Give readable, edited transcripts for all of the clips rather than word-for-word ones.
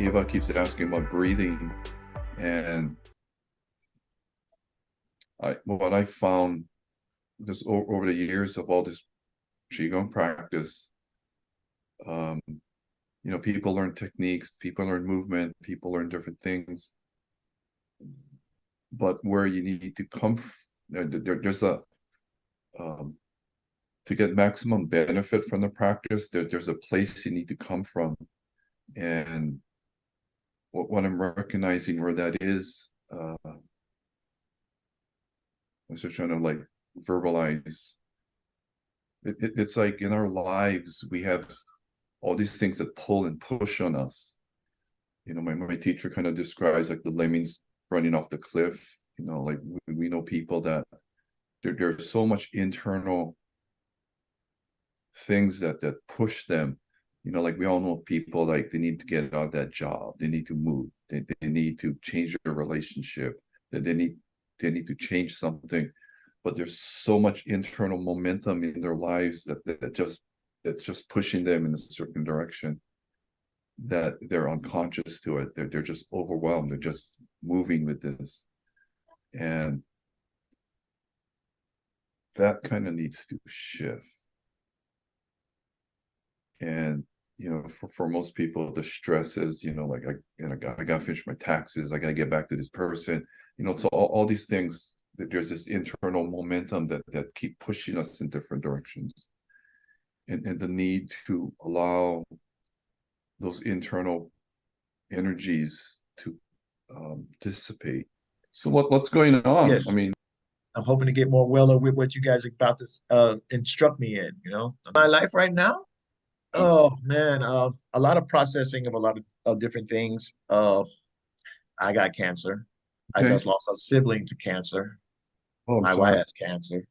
Eva keeps asking about breathing, and what I found just over the years of all this qigong practice, people learn techniques, people learn movement, people learn different things, but where you need to come, there's a to get maximum benefit from the practice, there's a place you need to come from, and what I'm recognizing where that is, I was just trying to like verbalize. It's like in our lives we have all these things that pull and push on us. My teacher kind of describes like the lemmings running off the cliff. Like we know people that there's so much internal things that push them. Like we all know people like they need to get out of that job, they need to move, they need to change their relationship, that they need to change something, but there's so much internal momentum in their lives that's just pushing them in a certain direction, that they're unconscious to it. They're just overwhelmed. They're just moving with this, and that kind of needs to shift. And for most people, the stress is, like I gotta finish my taxes, I gotta get back to this person. So all these things, that there's this internal momentum that keep pushing us in different directions, and the need to allow those internal energies to dissipate. So what's going on? I Yes, mean, I'm hoping to get more well with what you guys are about to instruct me in, My life right now, oh man, a lot of processing of a lot of different things. I got cancer. I okay. just lost a sibling to cancer. Oh, I'm My wife sorry. has cancer.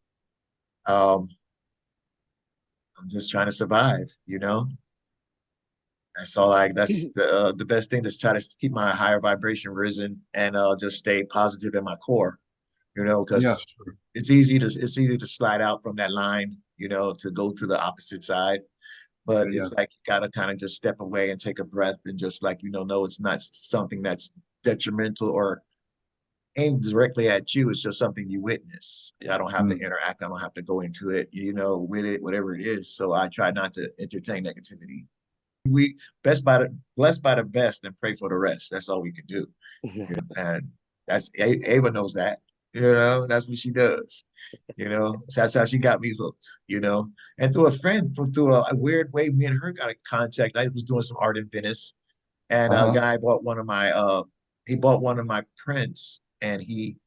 Um, I'm just trying to survive. That's all that's the best thing, to try to keep my higher vibration risen and just stay positive in my core, Yeah, because it's easy to slide out from that line, to go to the opposite side. But yeah. it's like you gotta kind of just step away and take a breath and just like, no, it's not something that's detrimental or aimed directly at you. It's just something you witness. I don't have to Mm. interact. I don't have to go into it, with it, whatever it is. So I try not to entertain negativity. We blessed by the best and pray for the rest. That's all we can do. And that's Ava knows that. That's what she does. So that's how she got me hooked. And through a friend, through a weird way, me and her got in contact. I was doing some art in Venice, and a Uh-huh. guy bought one of my prints, and he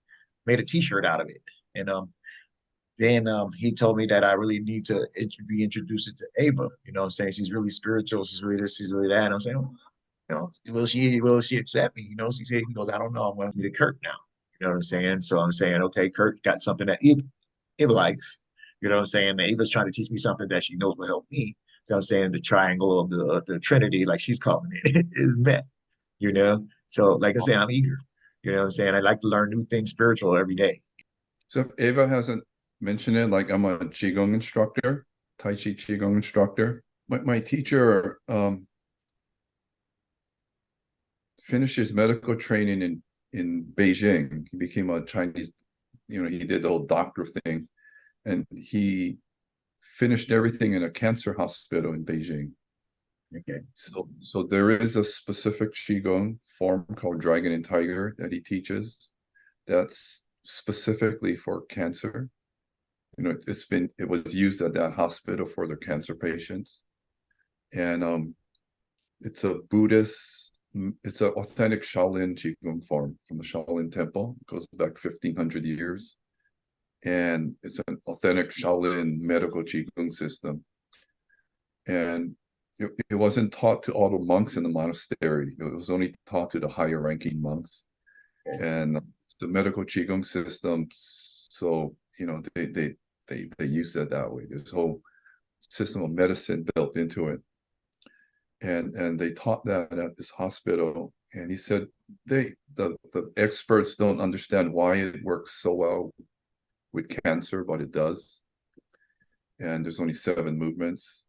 made a T-shirt out of it. And then he told me that I really need to be introduced to Ava. What I'm saying? She's really spiritual. She's really this. She's really that. And I'm saying, will she accept me? He goes, I don't know. I'm going to meet Kurt now. You know what I'm saying? So I'm saying, okay, Kurt got something that Eva likes. You know what I'm saying? Ava's trying to teach me something that she knows will help me. So I'm saying the triangle of the Trinity, like she's calling it, is met. So like I say, I'm eager. You know what I'm saying? I like to learn new things spiritual every day. So if Ava hasn't mentioned it, like I'm a Qigong instructor, Tai Chi Qigong instructor. My teacher finished his medical training in Beijing. He became a Chinese, he did the whole doctor thing, and he finished everything in a cancer hospital in Beijing. Okay. So there is a specific Qigong form called Dragon and Tiger that he teaches, that's specifically for cancer. It was used at that hospital for their cancer patients. And it's a Buddhist, it's an authentic Shaolin Qigong form from the Shaolin Temple. It goes back 1,500 years. And it's an authentic Shaolin medical Qigong system. And it wasn't taught to all the monks in the monastery. It was only taught to the higher ranking monks. Okay. And it's the medical Qigong system. So, they use that way. There's a whole system of medicine built into it. And they taught that at this hospital. And he said the experts don't understand why it works so well with cancer, but it does. And there's only 7 movements.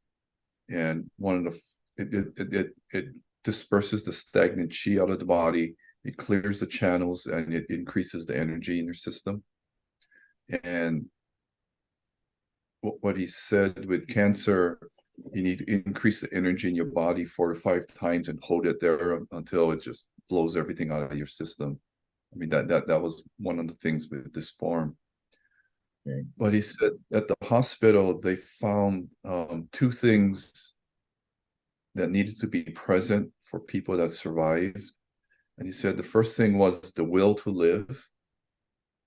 And one of the it disperses the stagnant chi out of the body. It clears the channels and it increases the energy in your system. And what he said with cancer, you need to increase the energy in your body 4 to 5 times and hold it there until it just blows everything out of your system. I mean, that was one of the things with this form. Okay. But he said at the hospital, they found 2 things that needed to be present for people that survived. And he said the first thing was the will to live.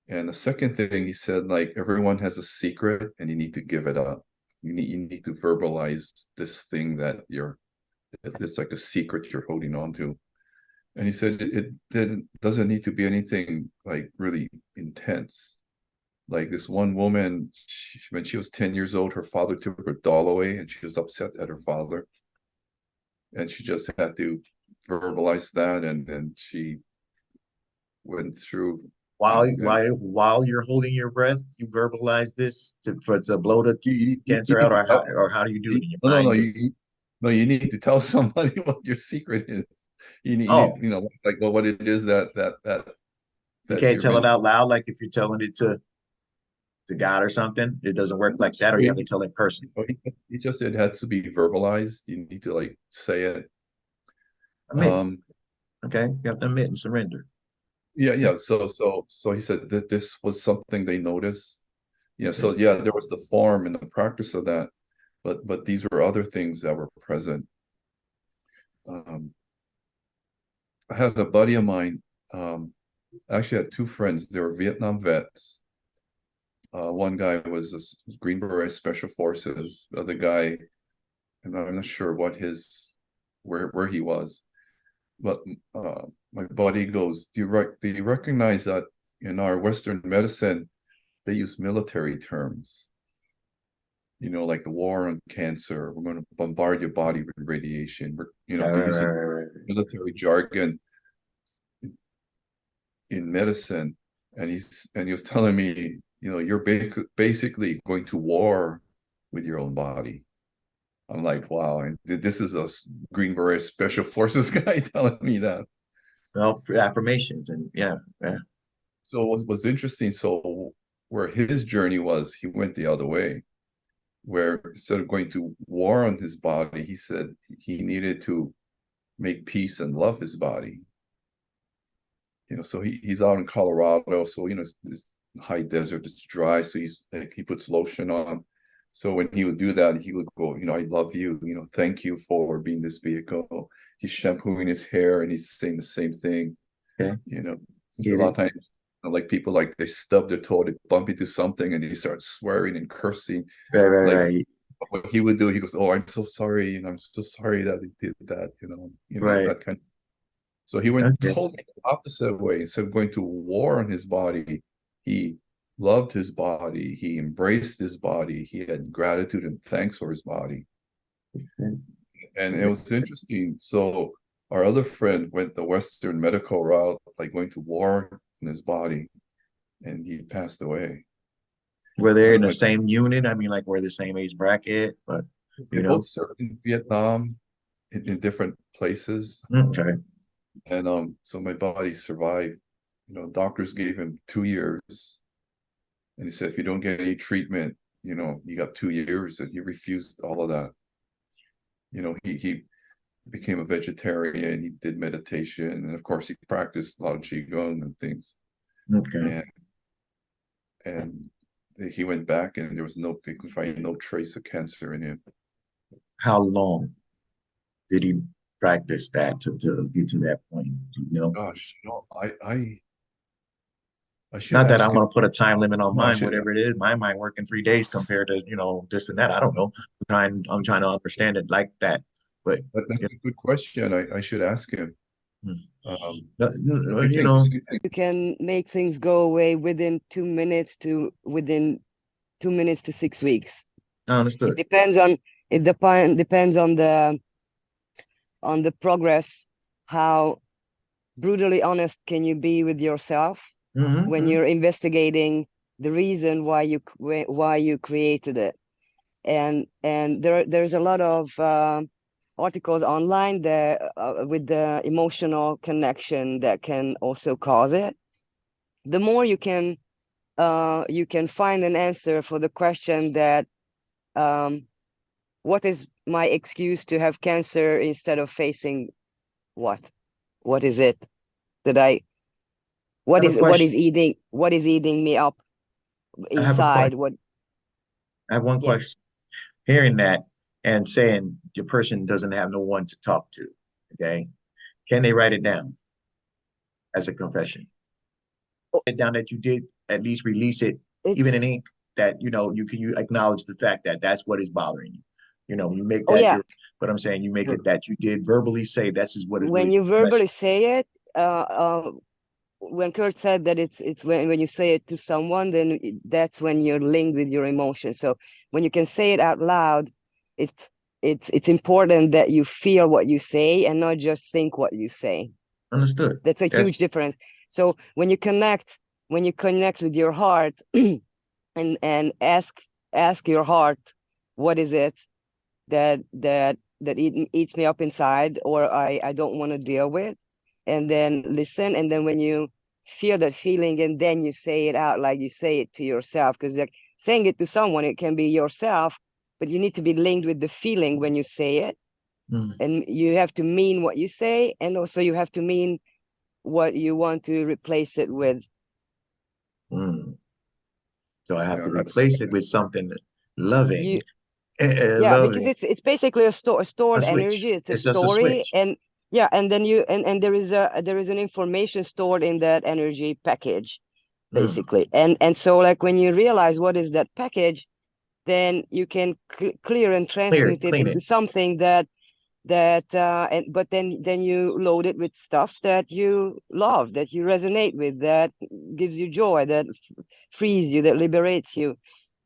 And the second thing, he said, like, everyone has a secret and you need to give it up. You need to verbalize this thing that it's like a secret you're holding on to. And he said it doesn't need to be anything like really intense. Like this one woman, when she was 10 years old, her father took her doll away and she was upset at her father. And she just had to verbalize that. And then she went through. While you're holding your breath, you verbalize this to blow the cancer out, or how do you do it in your mind? No, you need to tell somebody what your secret is. You need, like what it is that you can't tell it out loud, like if you're telling it to God or something. It doesn't work like that, or you have to tell that person. He just said it has to be verbalized. You need to like say it. Admit. Okay, you have to admit and surrender. Yeah. So he said that this was something they noticed. So yeah, there was the form and the practice of that, but these were other things that were present. I had a buddy of mine. I actually had 2 friends. They were Vietnam vets. One guy was a Green Beret Special Forces. The other guy, and I'm not sure what where he was, but my buddy goes, do you recognize that in our Western medicine, they use military terms? Like the war on cancer, we're going to bombard your body with radiation. They're using military jargon in medicine. And he was telling me, you're basically going to war with your own body. I'm like, wow, and this is a Green Beret Special Forces guy telling me that. Well, affirmations and yeah. So what was interesting, so where his journey was, he went the other way, where instead of going to war on his body, he said he needed to make peace and love his body. So he's out in Colorado, so it's high desert, it's dry, so he puts lotion on. So when he would do that, he would go, I love you, thank you for being this vehicle. He's shampooing his hair and he's saying the same thing. Okay. So a lot of times, like people, like they stub their toe, they bump into something and he starts swearing and cursing. Right. What he would do, he goes, oh, I'm so sorry, and I'm so sorry that he did that, right. that kind of. So he went totally the opposite way. Instead of going to war on his body, he loved his body. He embraced his body. He had gratitude and thanks for his body. And it was interesting. So our other friend went the Western medical route, like going to war in his body, and he passed away. Were they in the same unit? I mean, like, we're the same age bracket, but they both served in Vietnam in different places. Okay. And so my buddy survived. Doctors gave him 2 years. And he said, if you don't get any treatment, you got 2 years. And he refused all of that. He became a vegetarian. He did meditation. And of course, he practiced a lot of Qigong and things. Okay. And he went back and they could find no trace of cancer in him. How long did he practice that to get to that point? Gosh, I should not that I want to put a time limit on mine, should, whatever it is. Mine might work in 3 days compared to this and that. I don't know. I'm trying to understand it like that. But that's a good question. I should ask him. You can make things go away within 2 minutes to 6 weeks. Understood. It depends on the progress. How brutally honest can you be with yourself when you're investigating the reason why you created it? And there's a lot of articles online that with the emotional connection that can also cause it. The more you can find an answer for the question that what is my excuse to have cancer, instead of facing what is it that what is eating me up inside. I have one question. Hearing that and saying your person doesn't have no one to talk to, okay? Can they write it down as a confession? Write it down that you did at least release it, even in ink, that, you know, you acknowledge the fact that that's what is bothering you. You know, you make that, but I'm saying you make it that you did verbally say this is what it when really you verbally say it, when Kurt said that it's when you say it to someone, then that's when you're linked with your emotions. So when you can say it out loud, it's important that you feel what you say and not just think what you say. Understood. That's a huge difference. So when you connect with your heart and ask your heart, what is it that eats me up inside, or I don't want to deal with, and then listen, and then when you feel that feeling, and then you say it out, like you say it to yourself, because like saying it to someone, it can be yourself, but you need to be linked with the feeling when you say it. And you have to mean what you say, and also you have to mean what you want to replace it with. So I have to replace it with something loving. Because it's basically a stored energy. It's a story, and then and there is an information stored in that energy package, basically. And so like when you realize what is that package, then you can clear and transmute it into something but then you load it with stuff that you love, that you resonate with, that gives you joy, that frees you, that liberates you,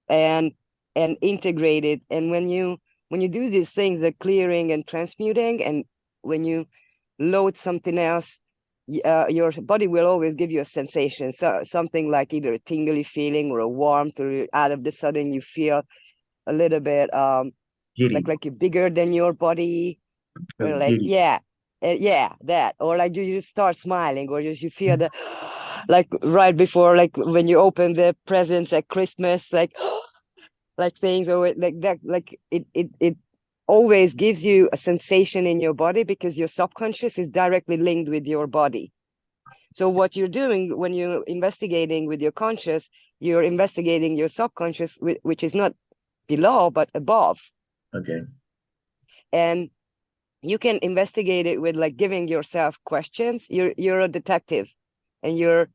and integrate it. And when you do these things, the clearing and transmuting, and when you load something else, your body will always give you a sensation, so something like either a tingly feeling or a warmth, or out of the sudden you feel a little bit like you're bigger than your body, or like that, or like you just start smiling, or just you feel the like right before, like when you open the presents at Christmas, like like things, or like that, like it always gives you a sensation in your body, because your subconscious is directly linked with your body. So what you're doing when you're investigating with your conscious, you're investigating your subconscious, which is not below but above. Okay. And you can investigate it with like giving yourself questions. You're a detective, and you're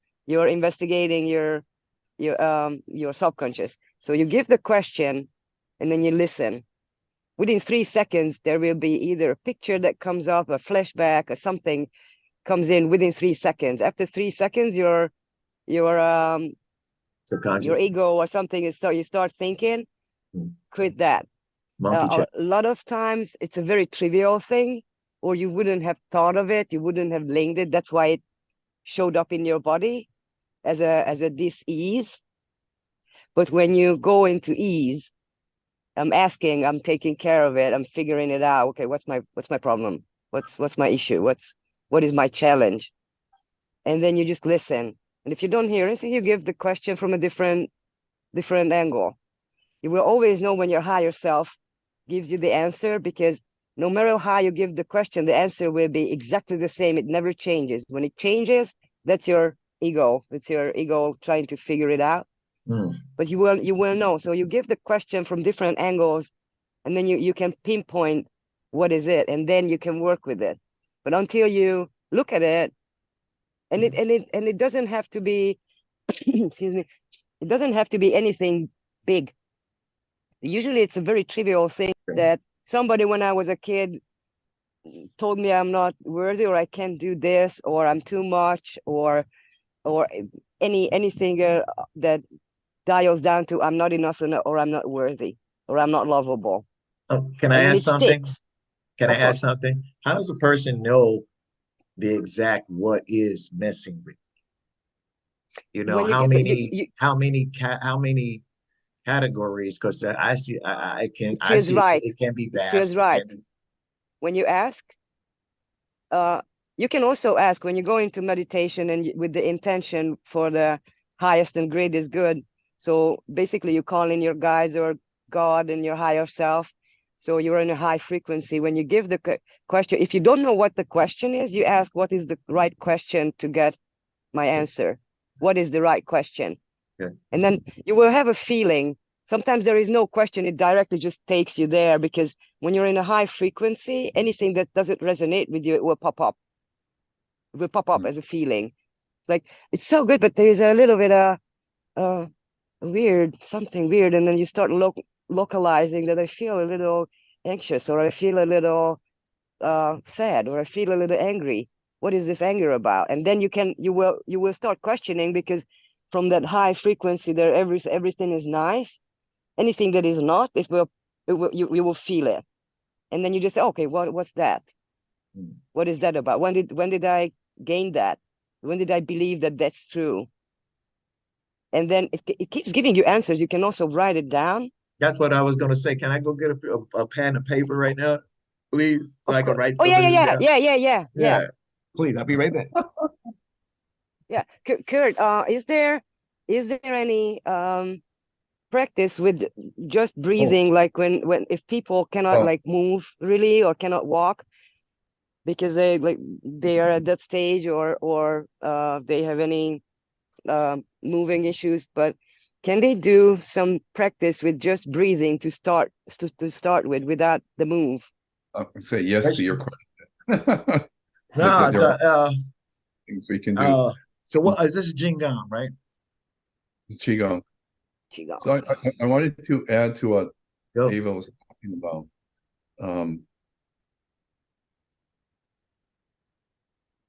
investigating your subconscious. So you give the question, and then you listen. Within 3 seconds, there will be either a picture that comes up, a flashback, or something comes in within 3 seconds. After 3 seconds, your ego or something you start thinking. Quit that. A lot of times it's a very trivial thing, or you wouldn't have thought of it, you wouldn't have linked it. That's why it showed up in your body as a dis-ease. But when you go into ease, I'm taking care of it, I'm figuring it out. Okay, what's my problem? What's my issue? What is my challenge? And then you just listen. And if you don't hear anything, you give the question from a different angle. You will always know when your higher self gives you the answer, because no matter how you give the question, the answer will be exactly the same. It never changes. When it changes, that's your ego. It's your ego trying to figure it out. But you will know. So you give the question from different angles, and then you can pinpoint what is it, and then you can work with it. But until you look at it, and it doesn't have to be excuse me, it doesn't have to be anything big. Usually it's a very trivial thing that somebody when I was a kid told me I'm not worthy, or I can't do this, or I'm too much, or anything that dials down to I'm not enough, or I'm not worthy, or I'm not lovable. Can I ask something? Can I ask something? How does a person know the exact what is messing with? You know, how many categories? Because I see, it can be bad. Feels right. when you ask, you can also ask when you go into meditation and with the intention for the highest and greatest good. So basically you call in your guides or God and your higher self. So you're in a high frequency. When you give the question, if you don't know what the question is, you ask, what is the right question to get my answer? What is the right question? Yeah. And then you will have a feeling. Sometimes there is no question. It directly just takes you there, because when you're in a high frequency, anything that doesn't resonate with you, it will pop up. It will pop up as a feeling. It's like, it's so good, but there's a little bit of weird, something weird. And then you start localizing that I feel a little anxious, or I feel a little sad, or I feel a little angry. What is this anger about? And then you will start questioning, because from that high frequency there, everything is nice. Anything that is not, you will feel it. And then you just say, okay, what's that? What is that about? When did I gain that? When did I believe that that's true? And then it keeps giving you answers. You can also write it down. That's what I was going to say. Can I go get a pen and paper right now, please, so I can write Oh, some of this down? Yeah. Please, I'll be right back. Yeah, Kurt, is there any practice with just breathing, like when if people cannot like move really, or cannot walk because they are at that stage, or they have any moving issues, but can they do some practice with just breathing to start with, without the move? I say yes to your question. No, it's things we can do. So what is this? Jingam, right? Qigong. Qigong. So I wanted to add to what Go. Ava was talking about.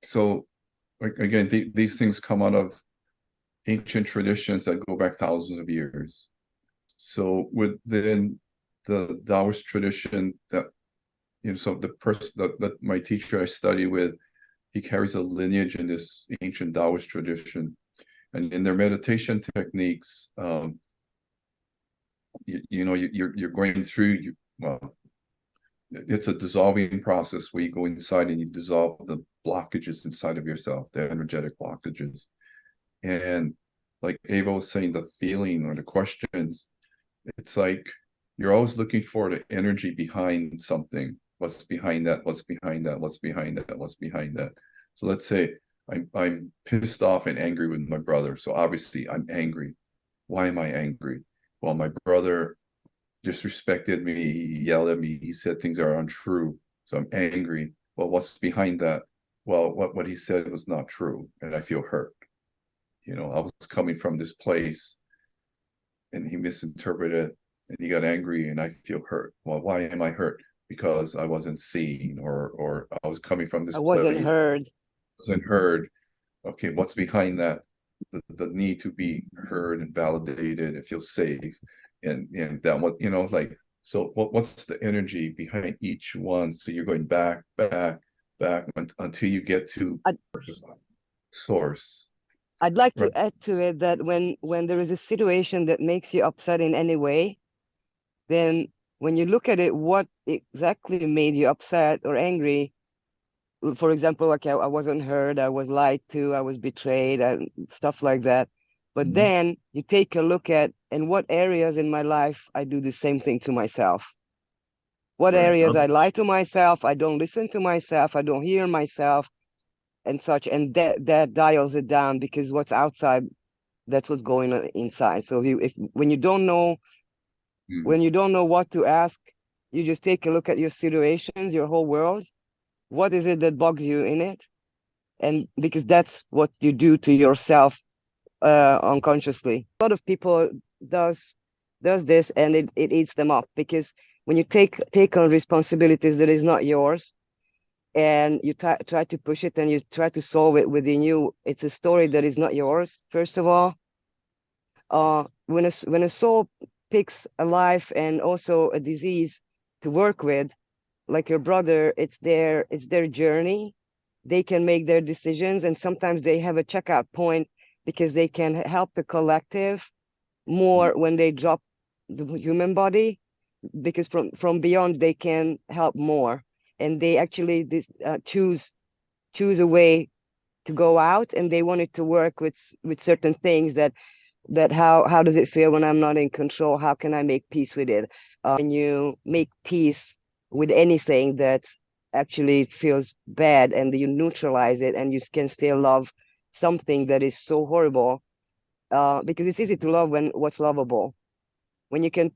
So again, these things come out of ancient traditions that go back thousands of years. So within the Taoist tradition, that so the person that my teacher I study with, he carries a lineage in this ancient Taoist tradition, and in their meditation techniques, you're going through it's a dissolving process where you go inside and you dissolve the blockages inside of yourself, the energetic blockages. And like Ava was saying, the feeling or the questions, it's like you're always looking for the energy behind something. What's behind that? What's behind that? What's behind that? What's behind that? So let's say I'm pissed off and angry with my brother. So obviously I'm angry. Why am I angry? Well, my brother disrespected me, he yelled at me, he said things are untrue. So I'm angry. Well, what's behind that? Well, what he said was not true, and I feel hurt. I was coming from this place and he misinterpreted and he got angry and I feel hurt. Well, why am I hurt? Because I wasn't seen, or I was coming from this I wasn't place. heard. Wasn't heard. Okay, what's behind that? The need to be heard and validated and feel safe. And that what like, so what's the energy behind each one? So you're going back until you get to source. I'd like to add to it that when there is a situation that makes you upset in any way, then when you look at it, what exactly made you upset or angry? For example, like I wasn't heard, I was lied to, I was betrayed, and stuff like that. But then you take a look at in what areas in my life I do the same thing to myself. What areas I lie to myself, I don't listen to myself, I don't hear myself, and such. And that dials it down, because what's outside, that's what's going on inside. So when you don't know what to ask, you just take a look at your situations, your whole world. What is it that bugs you in it? And because that's what you do to yourself unconsciously. A lot of people does this, and it eats them up, because when you take on responsibilities that is not yours, and you try to push it and you try to solve it within you, it's a story that is not yours. First of all, when a soul picks a life and also a disease to work with, like your brother, it's their journey. They can make their decisions, and sometimes they have a checkout point, because they can help the collective more when they drop the human body, because from beyond they can help more. and they actually choose a way to go out, and they wanted to work with certain things that how does it feel when I'm not in control? How can I make peace with it? When you make peace with anything that actually feels bad, and you neutralize it, and you can still love something that is so horrible, because it's easy to love when what's lovable. When you can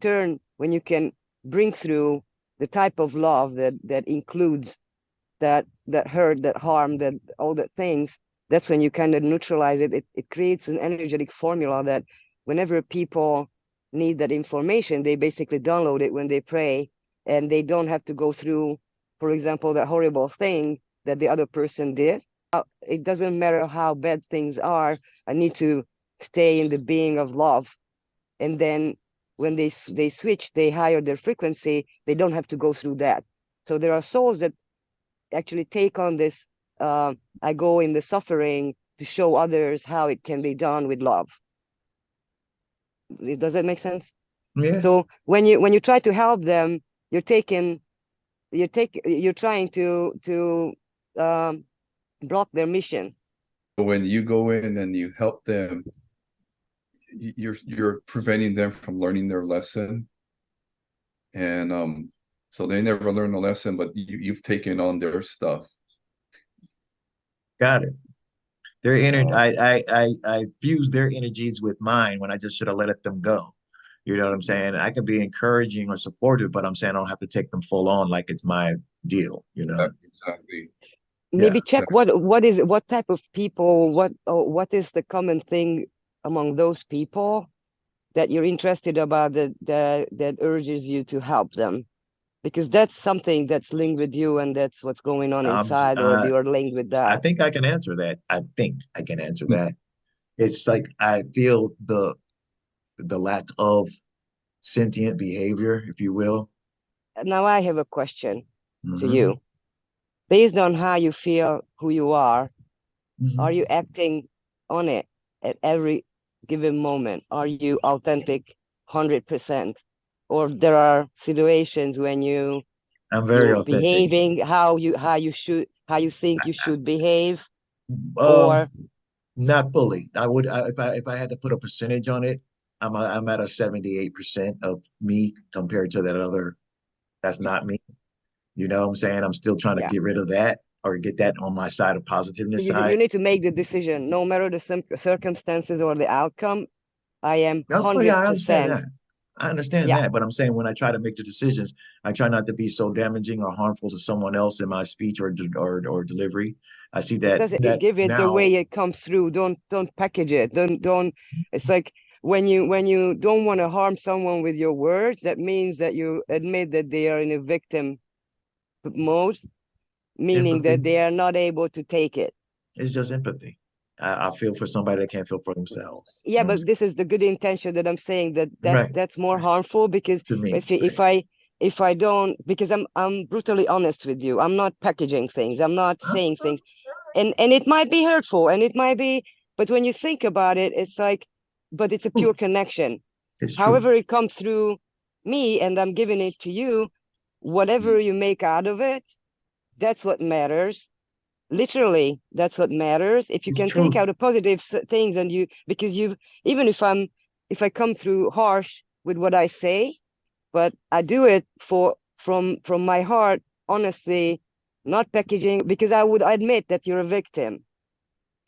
bring through the type of love that includes that hurt, that harm, that all the things, that's when you kind of neutralize it. It creates an energetic formula that whenever people need that information, they basically download it when they pray, and they don't have to go through, for example, that horrible thing that the other person did. It doesn't matter how bad things are. I need to stay in the being of love. And then when they switch, they higher their frequency, they don't have to go through that. So there are souls that actually take on this, I go in the suffering to show others how it can be done with love. Does that make sense? Yeah. So when you try to help them, you're trying to block their mission. When you go in and you help them, you're preventing them from learning their lesson, and so they never learn the lesson, but you've taken on their stuff. Got it. Their energy, I fuse their energies with mine when I just should have let them go. You know what I'm saying? I can be encouraging or supportive, but I'm saying I don't have to take them full on like it's my deal, you know? Exactly. Maybe Yeah, check exactly. what type of people, what is the common thing among those people that you're interested about, that urges you to help them, because that's something that's linked with you, and that's what's going on inside, or you're linked with I that. think I can answer that. I think I can answer that. It's like I feel the lack of sentient behavior, if you will. Now I have a question to Mm-hmm. you. Based on how you feel who you are you acting on it at every given moment? Are you authentic 100%? Or there are situations when I'm very you're authentic. behaving how you think you should behave, Um, or Not fully. If I had to put a percentage on it, I'm at a 78% of me compared to that other. That's not me. You know what I'm saying? I'm still trying to yeah, get rid of that or get that on my side of positiveness you side. need to make the decision no matter the circumstances or the outcome. I am Oh yeah, I understand 100%. that. I understand Yeah, that, but I'm saying when I try to make the decisions, I try not to be so damaging or harmful to someone else in my speech or delivery. I see that that's it. Give it the now. way it comes through. Don't package it. Don't It's like when you don't want to harm someone with your words, that means that you admit that they are in a victim mode, meaning Empathy that they are not able to take it. is just empathy. I feel for somebody that can't feel for themselves. You Yeah, know what I'm but this is the good intention that I'm saying, that saying? Right, that's more right. harmful, because To me, if right. I don't, because I'm brutally honest with you. I'm not packaging things. I'm not saying things, and it might be hurtful, and it might be, but when you think about it, it's like, but it's a pure connection. It's true. However it comes through me, and I'm giving it to you, whatever you make out of it, that's what matters. Literally, that's what matters. If you It's can take truth. out the positive things, and because even if I come through harsh with what I say, but I do it from my heart, honestly, not packaging, because I would admit that you're a victim.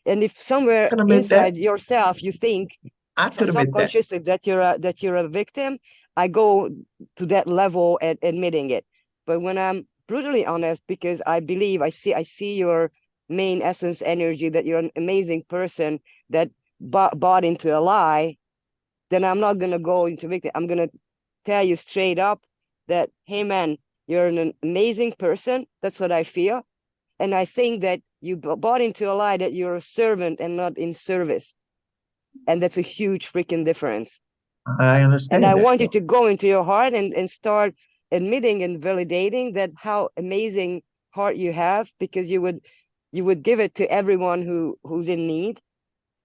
And if I somewhere can admit that. inside yourself you think I could admit that. subconsciously that you're a victim, I go to that level at admitting it. But when I'm brutally honest, because I see your main essence energy, that you're an amazing person that bought into a lie, then I'm not gonna go into victim. I'm gonna tell you straight up that, hey man, you're an amazing person. That's what I feel. And I think that you bought into a lie that you're a servant and not in service. And that's a huge freaking difference. I And I understand that want you though. to go into your heart and start admitting and validating that how amazing heart you have, because you would give it to everyone who's in need.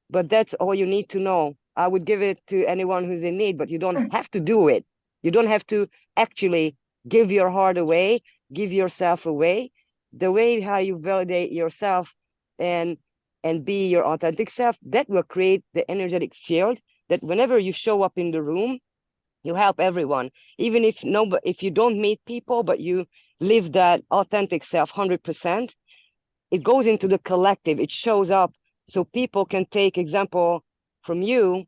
But that's all you need to know. I would give it to anyone who's in need, but you don't have to do it. You don't have to actually give your heart away. give yourself away, the way how you validate yourself and be your authentic self, that will create the energetic field that whenever you show up in the room, you help everyone. Even if you don't meet people, but you live that authentic self 100%, it goes into the collective, it shows up, so people can take example from you,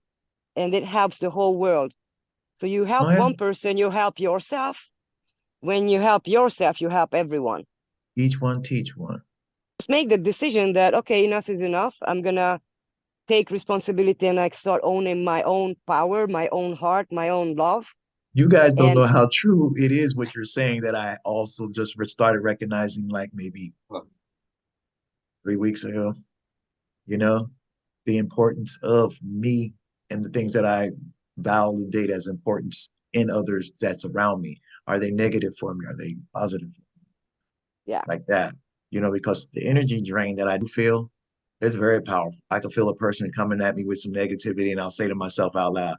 and it helps the whole world. So you help one person, you help yourself. When you help yourself, you help everyone. Each one teach one. Just make the decision that, okay, enough is enough. I'm gonna take responsibility and like start owning my own power, my own heart, my own love. You guys don't know how true it is what you're saying, that I also just started recognizing like maybe 3 weeks ago, you know, the importance of me and the things that I validate as importance in others that's around me. Are they negative for me? Are they positive? Yeah. Like that, you know, because the energy drain that I do feel is very powerful. I can feel a person coming at me with some negativity, and I'll say to myself out loud,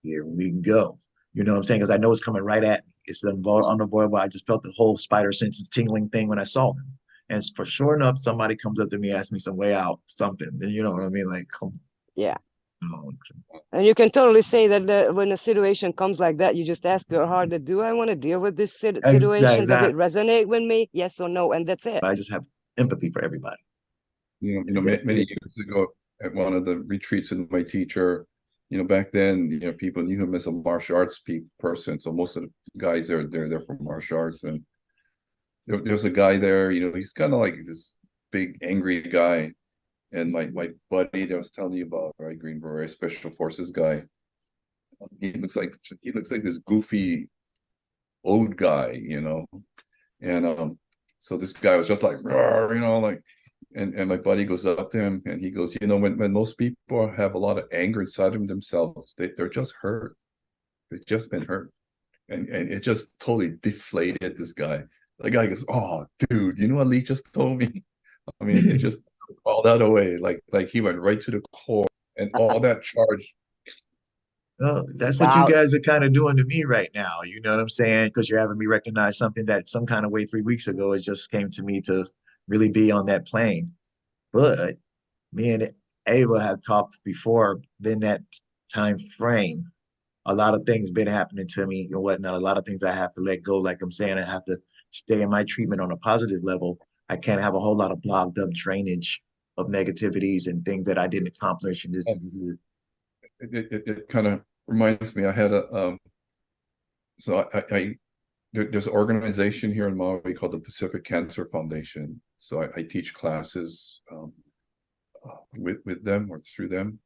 here we go. You know what I'm saying? Because I know it's coming right at me. It's unavoidable. I just felt the whole spider senses tingling thing when I saw him. And for sure enough, somebody comes up to me, asks me some way out, something. Then you know what I mean? Like, come yeah. on. And you can totally say that when a situation comes like that, you just ask your heart, do I want to deal with this situation? Does it resonate with me? Yes or no? And that's it. I just have empathy for everybody. Many years ago at one of the retreats with my teacher, back then, people knew him as a martial arts person. So most of the guys they're from martial arts, and there's a guy there. He's kind of like this big angry guy. And my buddy that I was telling you about, right, Green Beret Special Forces guy, he looks like this goofy old guy, and so this guy was just like, like, and my buddy goes up to him and he goes, when most people have a lot of anger inside of themselves, they're just hurt, they've just been hurt, and it just totally deflated this guy. The guy goes, oh, dude, you know what Lee just told me? I mean, it just all that away, like he went right to the core, and all that charge. Oh, that's what you guys are kind of doing to me right now. You know what I'm saying? Because you're having me recognize something that some kind of way 3 weeks ago, it just came to me to really be on that plane. But me and Ava have talked before. Then that time frame, a lot of things been happening to me and whatnot. A lot of things I have to let go. Like I'm saying, I have to stay in my treatment on a positive level. I can't have a whole lot of blocked up drainage of negativities and things that I didn't accomplish. And it kind of reminds me. I had there's an organization here in Maui called the Pacific Cancer Foundation. So I teach classes with them or through them.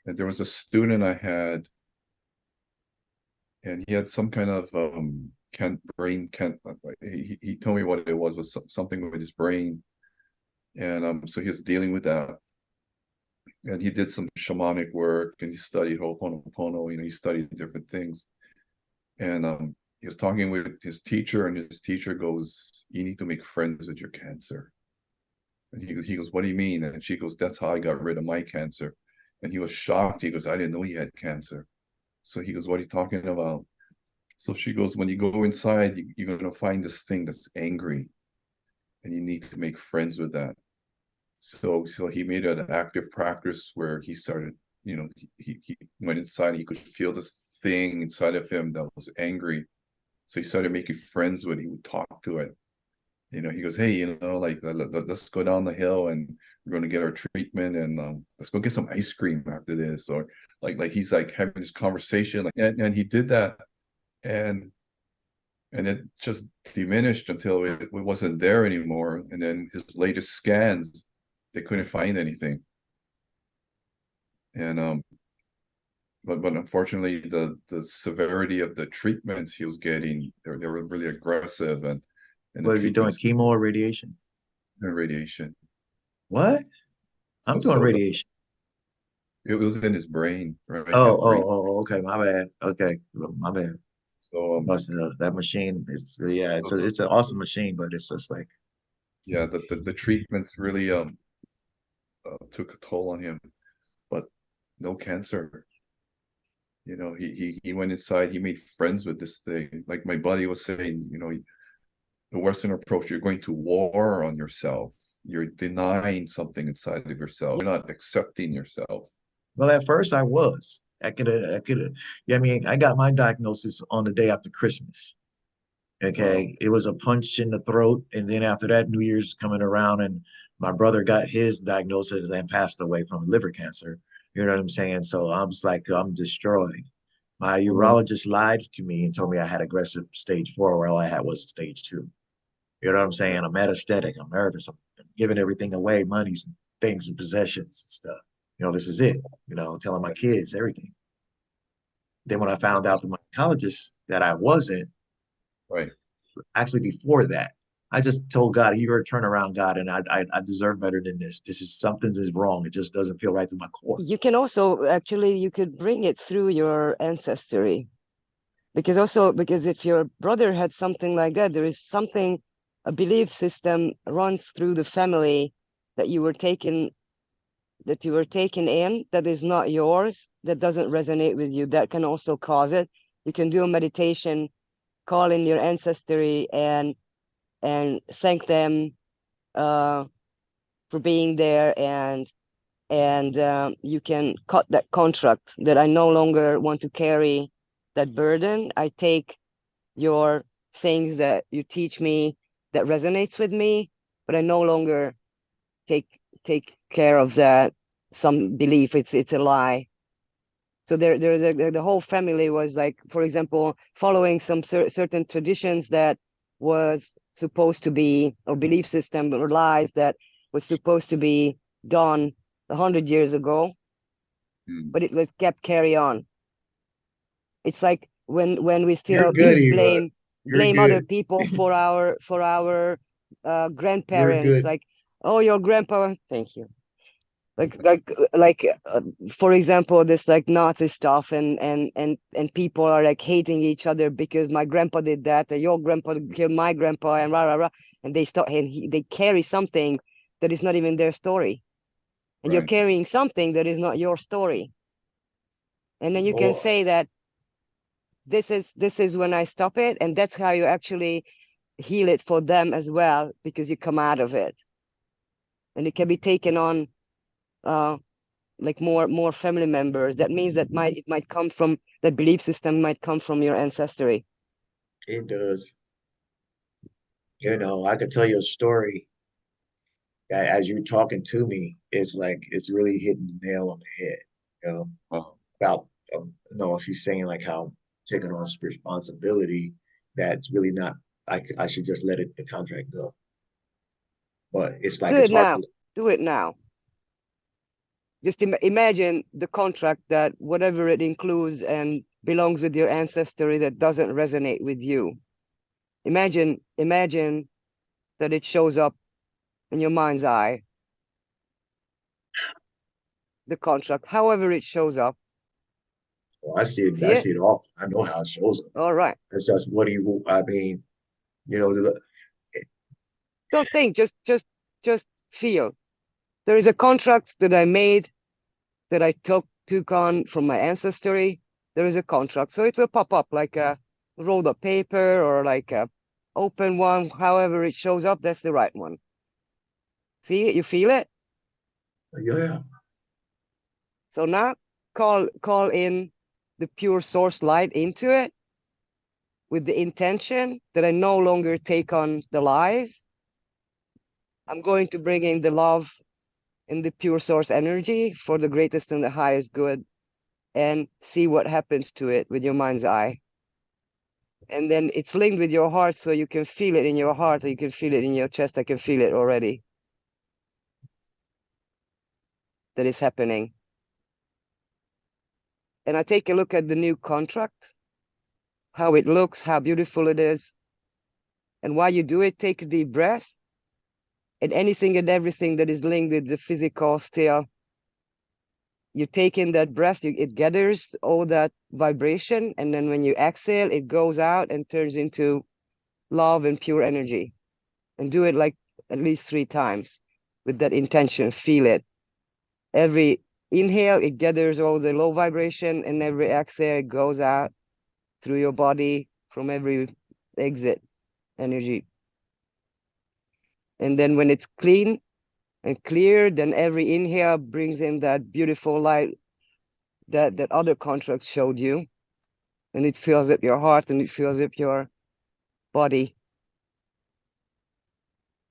And there was a student I had, and he had some kind of he told me what it was something with his brain, and so he was dealing with that, and he did some shamanic work, and he studied Ho'oponopono. He studied different things, and he was talking with his teacher, and his teacher goes, you need to make friends with your cancer. And he goes, what do you mean? And she goes, that's how I got rid of my cancer. And he was shocked. He goes, I didn't know he had cancer. So he goes, what are you talking about? So she goes, when you go inside, you're going to find this thing that's angry, and you need to make friends with that. So he made an active practice where he started, he went inside, he could feel this thing inside of him that was angry. So he started making friends with it. He would talk to it. He goes, hey, like, let's go down the hill and we're going to get our treatment, and let's go get some ice cream after this. Or like he's like having this conversation, and he did that, and it just diminished until it wasn't there anymore. And then his latest scans, they couldn't find anything. And but unfortunately the severity of the treatments he was getting, they were really aggressive, and was he doing chemo or radiation? Radiation. What? I'm doing radiation. It was in his brain, right? Okay, my bad. Okay, my bad. So that machine is, yeah, it's an awesome machine, but it's just like, yeah, the treatments really took a toll on him, but no cancer. He went inside, he made friends with this thing. Like my buddy was saying, the Western approach, you're going to war on yourself. You're denying something inside of yourself. You're not accepting yourself. Well, at first I was. I could have. Yeah, I mean, I got my diagnosis on the day after Christmas. Okay. Wow. It was a punch in the throat. And then after that, New Year's coming around, and my brother got his diagnosis and passed away from liver cancer. You know what I'm saying? So I was like, I'm destroyed. My urologist lied to me and told me I had aggressive stage 4, where all I had was stage 2. You know what I'm saying? I'm metastatic. I'm nervous. I'm giving everything away, monies, and things, and possessions and stuff. You know, this is it. You know, telling my kids everything. Then when I found out from my oncologist that I wasn't, right. Actually, before that, I just told God, "You're a turnaround, God, and I deserve better than this. This is something is wrong. It just doesn't feel right to my core." You can also actually you could bring it through your ancestry, because if your brother had something like that, there is something, a belief system runs through the family that you were taken in, that is not yours, that doesn't resonate with you. That can also cause it. You can do a meditation, call in your ancestry, and thank them for being there, and you can cut that contract that I no longer want to carry that burden. I take your things that you teach me that resonates with me, but I no longer take care of that, some belief. It's a lie. So the whole family was like, for example, following some certain traditions that was supposed to be, or belief system or lies that was supposed to be done 100 years ago, but it kept carry on. It's like when we still blame other people for our grandparents, like, oh, your grandpa, thank you. For example, this like Nazi stuff, and people are like hating each other because my grandpa did that, and your grandpa killed my grandpa, and rah rah rah, and they carry something that is not even their story, and you're carrying something that is not your story, and then you can say that this is when I stop it, and that's how you actually heal it for them as well, because you come out of it, and it can be taken on like more family members. That means that it might come from, that belief system might come from your ancestry. It does. You know, I could tell you a story that as you're talking to me, it's like it's really hitting the nail on the head. You know, about she's saying like how taking on responsibility, that's really not. I should just let the contract go. But it's like do it now. Just imagine the contract, that whatever it includes and belongs with your ancestry that doesn't resonate with you. Imagine that it shows up in your mind's eye. The contract, however it shows up. Well, I see it. I see it all. I know how it shows up. All right. It's just I mean, you know, don't think, just feel. There is a contract that I made, that I took on from my ancestry. There is a contract, so it will pop up like a rolled up paper, or like a open one. However it shows up, that's the right one. See it? You feel it? Yeah. So now call in the pure source light into it, with the intention that I no longer take on the lies. I'm going to bring in the love and the pure source energy for the greatest and the highest good, and see what happens to it with your mind's eye. And then it's linked with your heart, so you can feel it in your heart, or you can feel it in your chest. I can feel it already. That is happening. And I take a look at the new contract, how it looks, how beautiful it is. And while you do it, take a deep breath. And anything and everything that is linked with the physical still, you take in that breath, it gathers all that vibration, and then when you exhale, it goes out and turns into love and pure energy. And do it like at least 3 times with that intention. Feel it. Every inhale, it gathers all the low vibration, and every exhale, it goes out through your body from every exit energy. And then when it's clean and clear, then every inhale brings in that beautiful light that other contract showed you. And it fills up your heart and it fills up your body.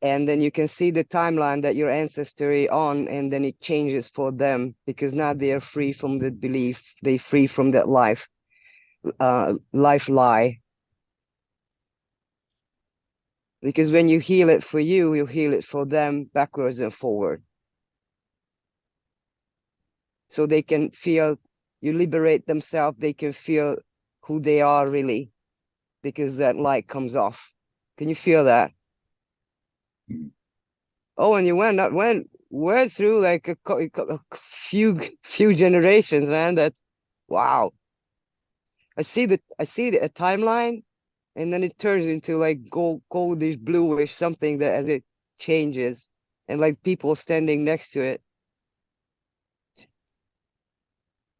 And then you can see the timeline that your ancestry on, and then it changes for them, because now they are free from the belief. They're free from that life lie. Because when you heal it for you, you heal it for them backwards and forward. So they can feel, you liberate themselves, they can feel who they are really, because that light comes off. Can you feel that? Oh, and you went through like a few generations, man. That's wow. I see a timeline, and then it turns into like goldish, bluish something that as it changes, and like people standing next to it,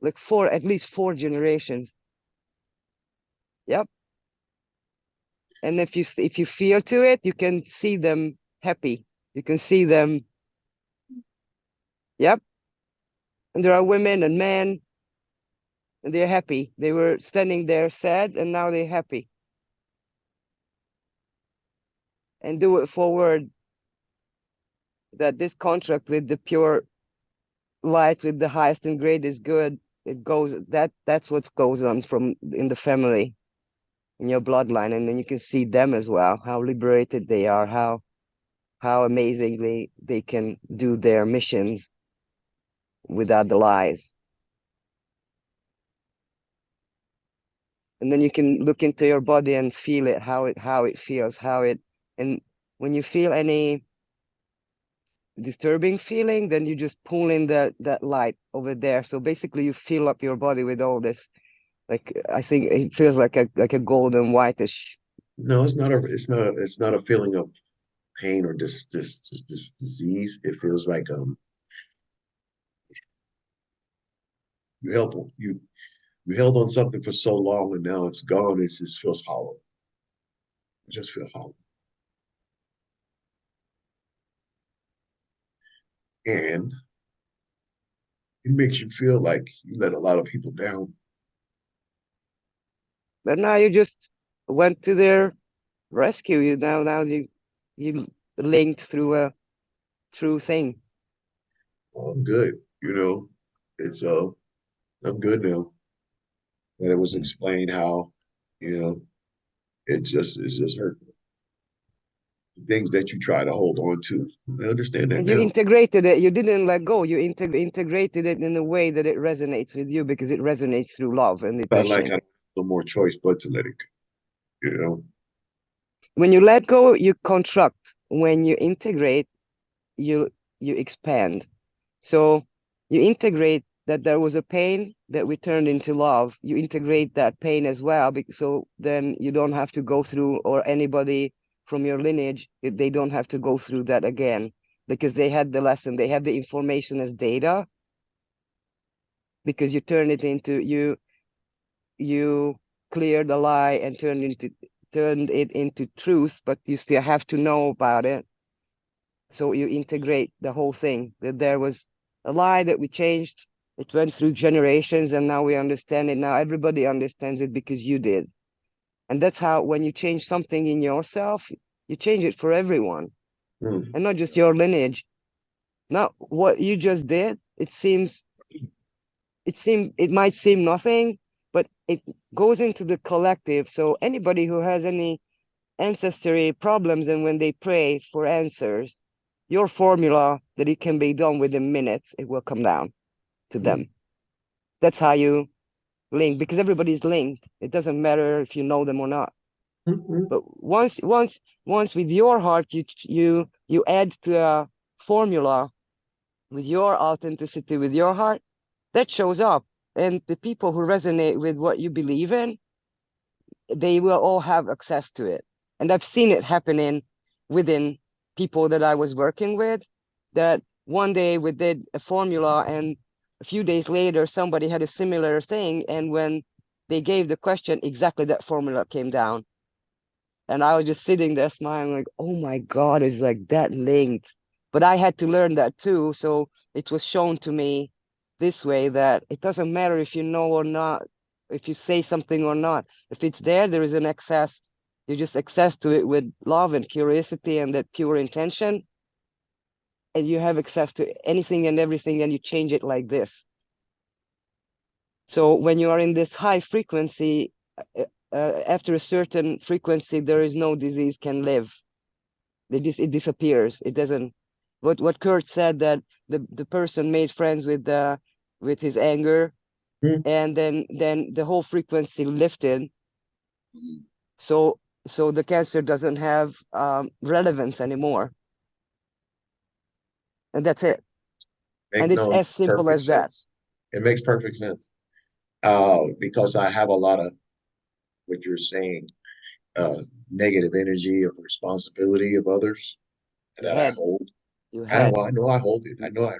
like at least 4 generations. Yep. And if you feel to it, you can see them happy. You can see them. Yep. And there are women and men, and they're happy. They were standing there sad, and now they're happy. And do it forward, that this contract with the pure light, with the highest and greatest good, it goes, that's what goes on from in the family, in your bloodline. And then you can see them as well, how liberated they are, how amazingly they can do their missions without the lies. And then you can look into your body and feel it, how it feels, and when you feel any disturbing feeling, then you just pull in that light over there. So basically you fill up your body with all this, like, I think it feels like a golden whitish. No, it's not a feeling of pain or this disease. It feels like you held on something for so long and now it's gone. It just feels hollow. It just feels hollow. And it makes you feel like you let a lot of people down. But now you just went to their rescue. Now you linked through a true thing. Well, I'm good. It's I'm good now. And it was explained how, it's just hurt. The things that you try to hold on to. I understand that And now. you integrated it. You didn't let go. You integrated it in a way that it resonates with you, because it resonates through love and I like I have no more choice but to let it go. When you let go, you contract. When you integrate, you expand. So you integrate that there was a pain that we turned into love. You integrate that pain as well, so then you don't have to go through, or anybody from your lineage, they don't have to go through that again, because they had the lesson, they had the information as data, because you turn it into, you cleared the lie and turned it into truth, but you still have to know about it. So you integrate the whole thing, that there was a lie that we changed. It went through generations, and now we understand it. Now everybody understands it because you did. And that's how, when you change something in yourself, you change it for everyone, and not just your lineage. Now, what you just did, it might seem nothing, but it goes into the collective. So anybody who has any ancestry problems, and when they pray for answers, your formula that it can be done within minutes, it will come down to them. That's how you link, because everybody's linked. It doesn't matter if you know them or not. But once with your heart, you add to a formula with your authenticity, with your heart, that shows up. And the people who resonate with what you believe in, they will all have access to it. And I've seen it happening within people that I was working with, that one day we did a formula, and a few days later, somebody had a similar thing. And when they gave the question, exactly that formula came down. And I was just sitting there smiling like, oh my God, it's like that linked. But I had to learn that too. So it was shown to me this way that it doesn't matter if you know or not, if you say something or not. If it's there, there is an access. You just access to it with love and curiosity and that pure intention. And you have access to anything and everything, and you change it like this. So when you are in this high frequency, after a certain frequency, there is no disease can live. It disappears. It doesn't. What Kurt said, that the person made friends with his anger, and then the whole frequency lifted. So the cancer doesn't have relevance anymore, and that's it. And it's as simple as that. It makes perfect sense. Because I have a lot of what you're saying, negative energy of responsibility of others that I hold. I know I hold it. I know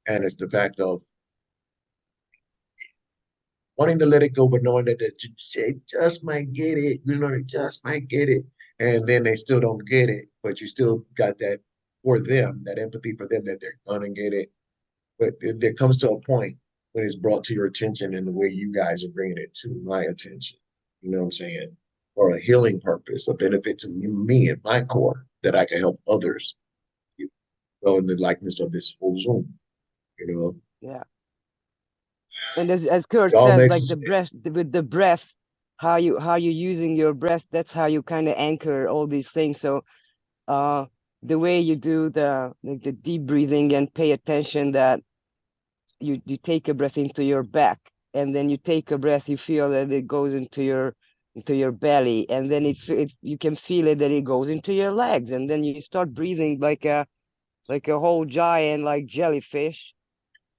and it's the fact of wanting to let it go, but knowing that they just might get it, they just might get it. And then they still don't get it, but you still got that for them, that empathy for them that they're gonna get it. But there comes to a point when it's brought to your attention in the way you guys are bringing it to my attention. You know what I'm saying? For a healing purpose, a benefit to me and my core, that I can help others go in the likeness of this whole Zoom, Yeah. And as Kurt says, like the breath, with the breath, how you're using your breath, that's how you kind of anchor all these things. So the way you do the deep breathing and pay attention that you take a breath into your back, and then you take a breath, you feel that it goes into your belly, and then you can feel it that it goes into your legs, and then you start breathing like a whole giant, like jellyfish,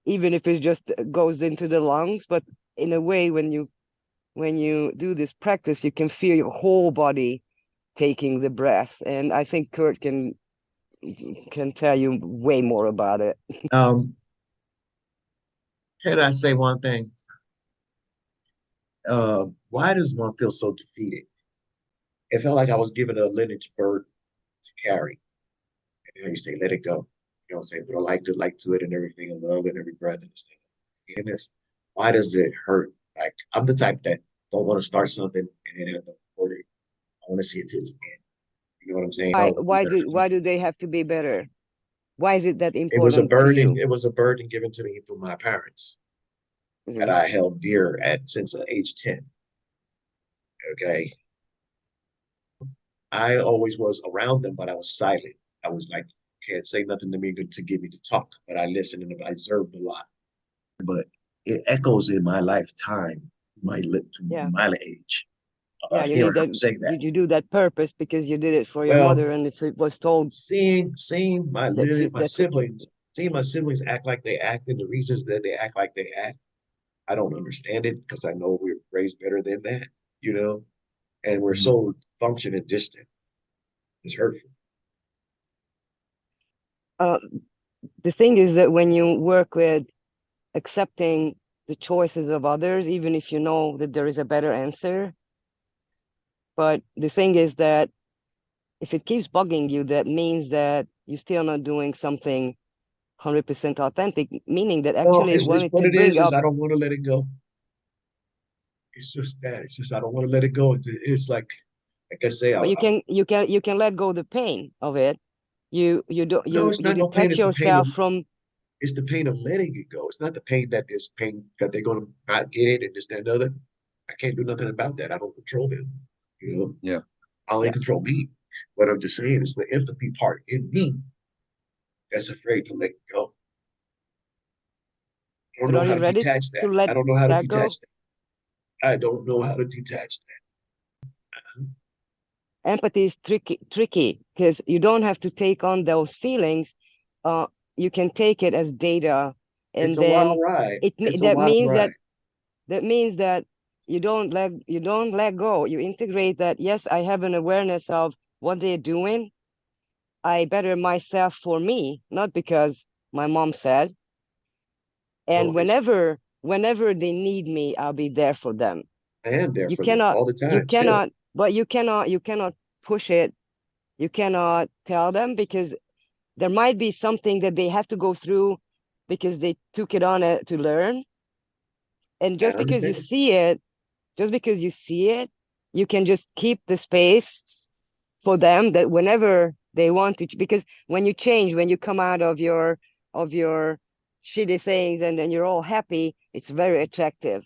even if it just goes into the lungs. But in a way, when you do this practice, you can feel your whole body taking the breath. And I think Kurt can tell you way more about it. Can I say one thing? Why does one feel so defeated? It felt like I was given a lineage burden to carry. And you say, let it go. You know what I'm saying? Put a like to it and everything, and love and every breath and this thing. And this, why does it hurt? Like, I'm the type that don't want to start something and then have to order it. I want to see it to its end. You know what I'm saying? Why do they have to be better? Why is it that important? It was a burden. It was a burden given to me from my parents that I held dear since age 10. Okay. I always was around them, but I was silent. I was like, can't say nothing to me good to get me to talk, but I listened and I observed a lot. But it echoes in my lifetime, my age. Yeah, you need say that. Did you do that purpose because you did it for your mother, and if it was told, seeing my siblings act like they act, and the reasons that they act like they act, I don't understand it, because I know we're raised better than that, and we're so functional distant. It's hurtful. The thing is that when you work with accepting the choices of others, even if you know that there is a better answer, but the thing is that if it keeps bugging you, that means that you're still not doing something 100% authentic, meaning that actually what it is I don't want to let it go. It's just that. It's just I don't want to let it go. It's like I say, but you can let go the pain of it. You detach yourself from. It's the pain of letting it go. It's not the pain that there's pain that they're going to not get it and this, that, and other. I can't do nothing about that. I don't control them. Yeah. I only control me. What I'm just saying is the empathy part in me that's afraid to let go. I don't know how to detach that. I don't know how to detach that. I don't know how to detach that. Empathy is tricky because you don't have to take on those feelings. You can take it as data, and it's a wild ride. That means that you don't let go. You integrate that. Yes, I have an awareness of what they're doing. I better myself for me, not because my mom said. And whenever they need me, I'll be there for them. I am there for them all the time. but you cannot push it. You cannot tell them, because there might be something that they have to go through because they took it on to learn. And just because you see it, you can just keep the space for them, that whenever they want to, because when you change, when you come out of your shitty things and then you're all happy, it's very attractive.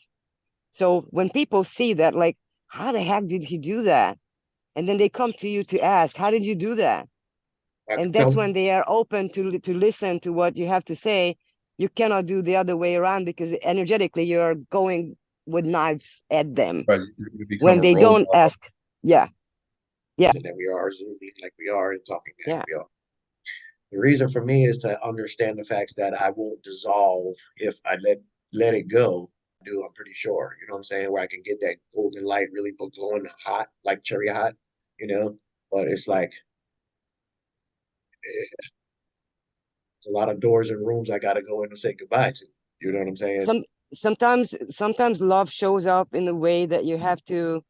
So when people see that, like, how the heck did he do that? And then they come to you to ask, how did you do that? And that's when they are open to listen to what you have to say. You cannot do the other way around, because energetically you're going with knives at them. Right, you become when a they don't robot. ask. Yeah. And that we are zooming like we are and talking like we are. The reason for me is to understand the facts that I won't dissolve if I let it go. I'm pretty sure, you know what I'm saying, where I can get that golden light really glowing hot, like cherry hot, you know. But it's like it's a lot of doors and rooms I got to go in and say goodbye to. You know what I'm saying? Sometimes love shows up in the way that you have to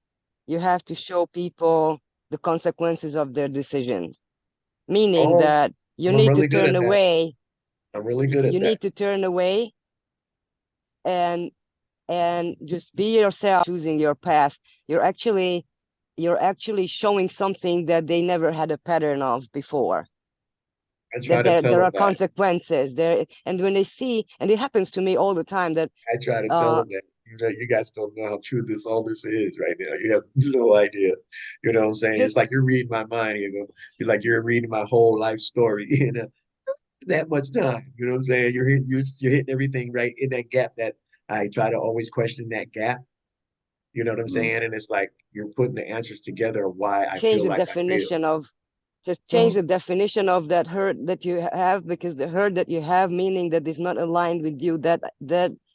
show people the consequences of their decisions, meaning that you I'm need really to turn away. I'm really good at you that. need to turn away and just be yourself, choosing your path. You're actually showing something that they never had a pattern of before. I try to tell there them are that. consequences there, and when they see, and it happens to me all the time, that I try to tell them that you guys don't know how true all this is right now. You have no idea. You know what I'm saying? It's like you're reading my mind. You're like you're reading my whole life story in that much time. You know what I'm saying? You're hitting everything right in that gap that I try to always question that gap. You know what I'm saying? And it's like you're putting the answers together of why I change feel the like I feel. definition of change the definition of that hurt that you have, because the hurt that you have, meaning that is not aligned with you, that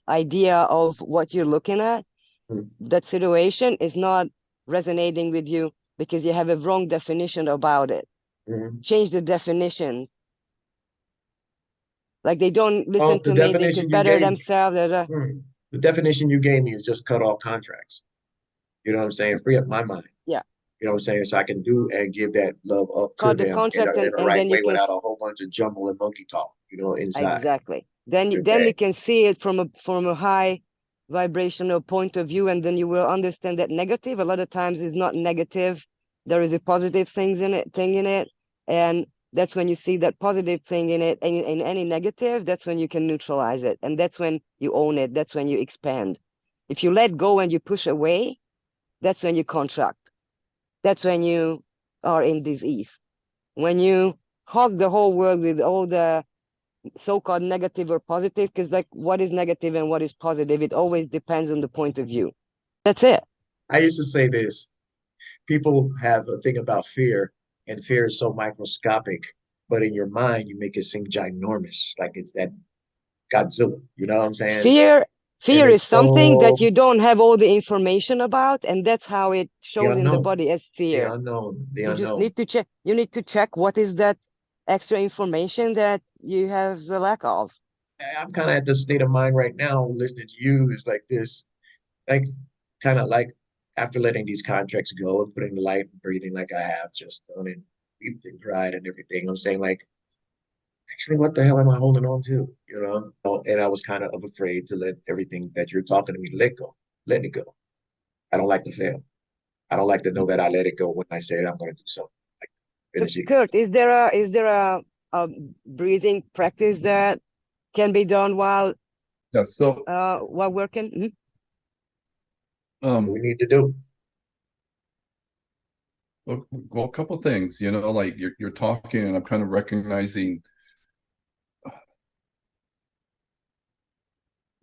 idea of what you're looking at, that situation is not resonating with you because you have a wrong definition about it. Change the definitions. Like, they don't listen to me, they could better themselves. The definition you gave me is just cut off contracts. You know what I'm saying? Free up my mind. Yeah. You know what I'm saying? So I can do and give that love up to Cut the them contract in the right then way without a whole bunch of jumble and monkey talk, you know, inside. Exactly. Then you can see it from a high vibrational point of view, and then you will understand that negative a lot of times is not negative. There is a positive thing in it, and that's when you see that positive thing in it, and in any negative, that's when you can neutralize it, and that's when you own it. That's when you expand. If you let go and you push away, that's when you contract. That's when you are in disease. When you hug the whole world with all the so-called negative or positive, because, like, what is negative and what is positive, it always depends on the point of view. That's it. I used to say this: people have a thing about fear, and fear is so microscopic, but in your mind you make it seem ginormous, like it's that Godzilla. You know what I'm saying? Fear is something that you don't have all the information about, and that's how it shows in the body as fear. The unknown. You just need to check. You need to check what is that extra information that you have the lack of. I'm kind of at the state of mind right now listening to you is like this, like kind of like after letting these contracts go and putting the light and breathing like I have just done and weeped and cried and everything. I'm saying, like, actually, what the hell am I holding on to? You know? And I was kind of afraid to let everything that you're talking to me let it go. I don't like to fail. I don't like to know that I let it go when I say I'm going to do something. Like finish it. Kurt, is there a breathing practice that can be done while while working? What we need to do? Well, a couple things, you know, like you're talking and I'm kind of recognizing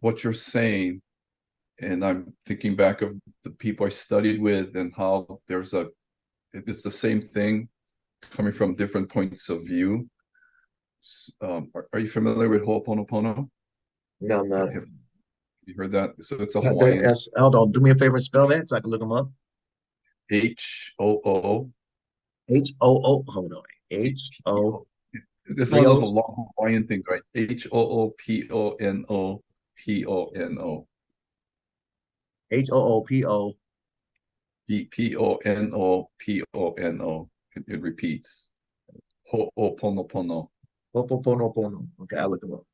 what you're saying, and I'm thinking back of the people I studied with and how it's the same thing coming from different points of view. Are you familiar with Ho'oponopono? No, I'm not. Have you heard that? So it's a Hawaiian. Hold on, do me a favor, spell that so I can look them up. H-O-O. H-O-O. Hold on. H-O. It's one of those long Hawaiian things, right? H-O-O-P-O-N-O-P-O-N-O. H-O-O-P-O. Ponopono. It repeats. Ho'oponopono. Ho'oponopono. Okay, I'll look them up.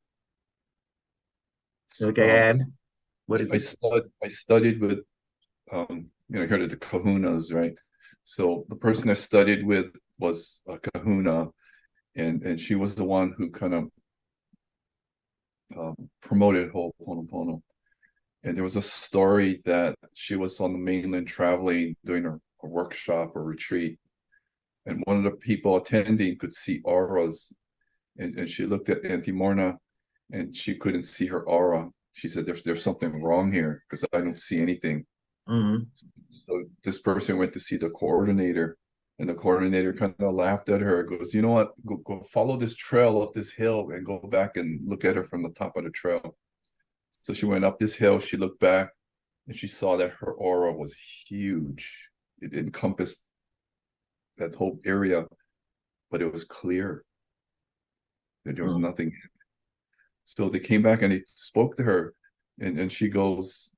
It's, Okay, and what is I it? I studied with you heard of the kahunas, right? So the person I studied with was a kahuna, and she was the one who kind of promoted Ho'oponopono. And there was a story that she was on the mainland traveling, doing a workshop or retreat, and one of the people attending could see auras, and she looked at Auntie Morna, and she couldn't see her aura. She said, "There's something wrong here because I don't see anything." So this person went to see the coordinator, and the coordinator kind of laughed at her. Goes, "You know what? Go follow this trail up this hill and go back and look at her from the top of the trail." So she went up this hill. She looked back, and she saw that her aura was huge. It encompassed that whole area, but it was clear. There was nothing. So they came back and they spoke to her, and she goes,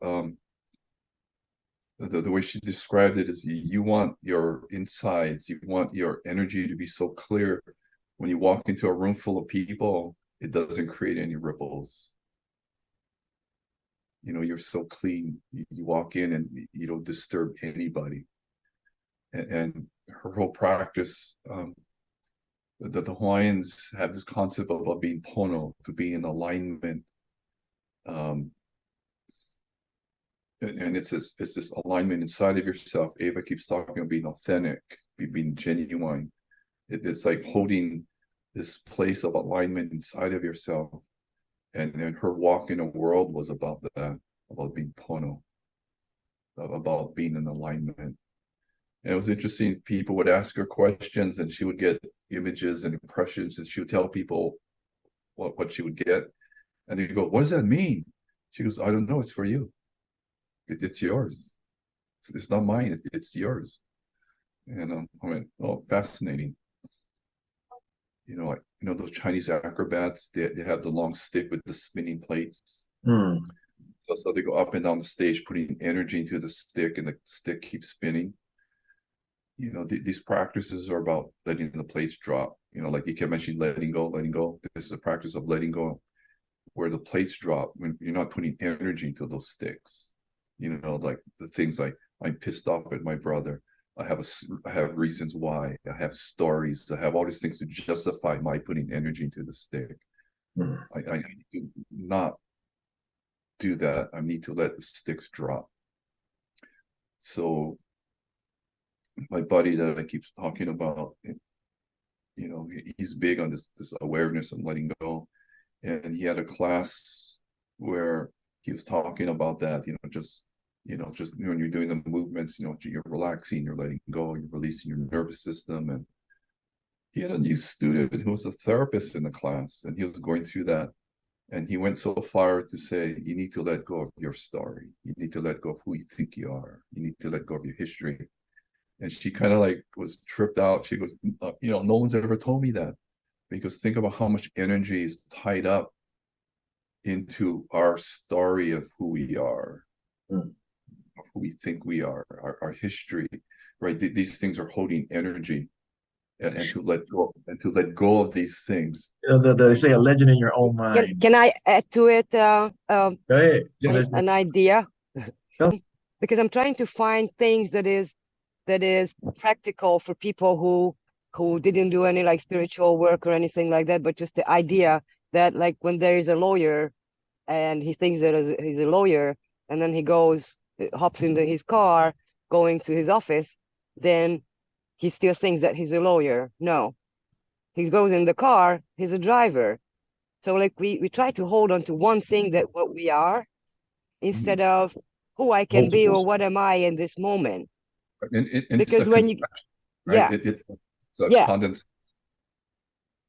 the way she described it is, you want your insides, you want your energy to be so clear. When you walk into a room full of people, it doesn't create any ripples. You're so clean. You walk in and you don't disturb anybody. And her whole practice, the Hawaiians have this concept of being pono, to be in alignment. And it's this alignment inside of yourself. Ava keeps talking about being authentic, being genuine. It's like holding this place of alignment inside of yourself. And her walk in the world was about that, about being pono, about being in alignment. And it was interesting. People would ask her questions, and she would get images and impressions, and she would tell people what she would get. And they go, "What does that mean?" She goes, "I don't know. It's for you. It's yours. It's not mine. It's yours." And I went, "Oh, fascinating." Those Chinese acrobats, they have the long stick with the spinning plates. So they go up and down the stage, putting energy into the stick, and the stick keeps spinning. These practices are about letting the plates drop. Like you kept mentioning, letting go, letting go. This is a practice of letting go, where the plates drop when you're not putting energy into those sticks. Like the things like, I'm pissed off at my brother. I have reasons why. I have stories. I have all these things to justify my putting energy into the stick. I need to not do that. I need to let the sticks drop. So my buddy that I keep talking about, he's big on this awareness and letting go. And he had a class where he was talking about that, just when you're doing the movements, you're relaxing, you're letting go, you're releasing your nervous system. And he had a new student who was a therapist in the class, and he was going through that. And he went so far to say, you need to let go of your story. You need to let go of who you think you are. You need to let go of your history. And she kind of like was tripped out. She goes, no one's ever told me that. Because think about how much energy is tied up into our story of who we are, of who we think we are, our history, right? These things are holding energy, and to let go of these things. They say a legend in your own mind. Can I add to it? Go ahead. An idea, because I'm trying to find things that is practical for people who didn't do any like spiritual work or anything like that, but just the idea that like when there is a lawyer and he thinks that he's a lawyer, and then he hops into his car going to his office, then he still thinks that he's a lawyer. No, he goes in the car, he's a driver. So like we try to hold on to one thing, that what we are, instead of who I can be or what am I in this moment. And because when you right? Yeah, it's a condensation.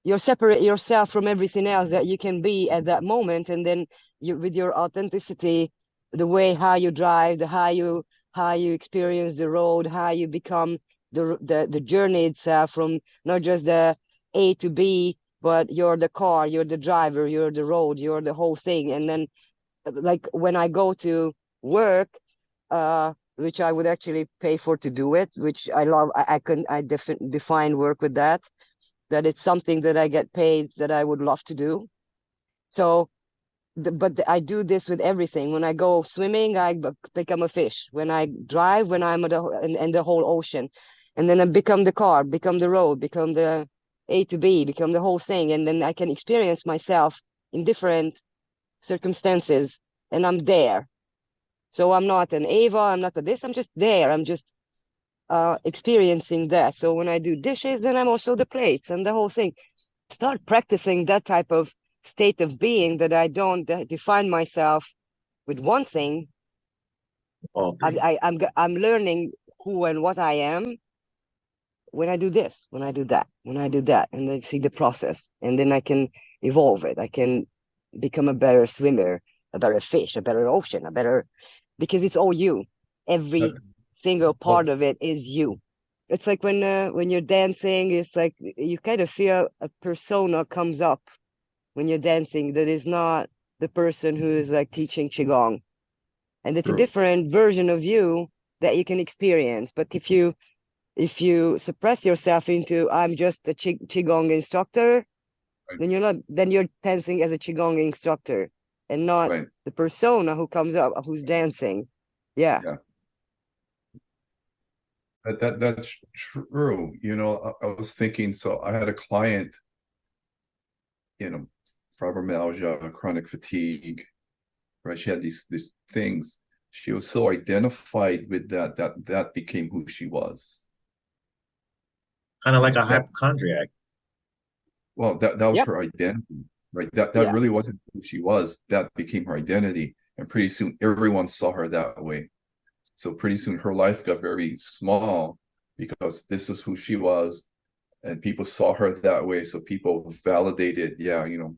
You separate yourself from everything else that you can be at that moment, and then you, with your authenticity, the way how you drive, how you experience the road, how you become the journey itself, from not just the A to B, but you're the car, you're the driver, you're the road, you're the whole thing. And then like when I go to work, which I would actually pay for to do it, which I love. I define work with that it's something that I get paid that I would love to do. So, I do this with everything. When I go swimming, I become a fish. When I drive, when I'm in the whole ocean, and then I become the car, become the road, become the A to B, become the whole thing, and then I can experience myself in different circumstances, and I'm there. So I'm not an Ava, I'm not a this, I'm just there. I'm just experiencing that. So when I do dishes, then I'm also the plates and the whole thing. Start practicing that type of state of being, that I don't define myself with one thing. I'm learning who and what I am when I do this, when I do that, when I do that, and then see the process, and then I can evolve it. I can become a better swimmer, a better fish, a better ocean, because it's all you. Every single part of it is you. It's like when you're dancing, it's like you kind of feel a persona comes up when you're dancing that is not the person who is like teaching qigong, and it's a different version of you that you can experience. But if you suppress yourself into I'm just a qigong instructor, then you're dancing as a qigong instructor and not the persona who comes up, who's dancing. Yeah. That's true. You know, I was thinking, so I had a client, you know, fibromyalgia, chronic fatigue, right? She had these things. She was so identified with that became who she was. Kind of like a hypochondriac. Well, that was her identity, right? That really wasn't who she was. That became her identity. And pretty soon everyone saw her that way. So pretty soon her life got very small because this is who she was, and people saw her that way. So people validated, you know.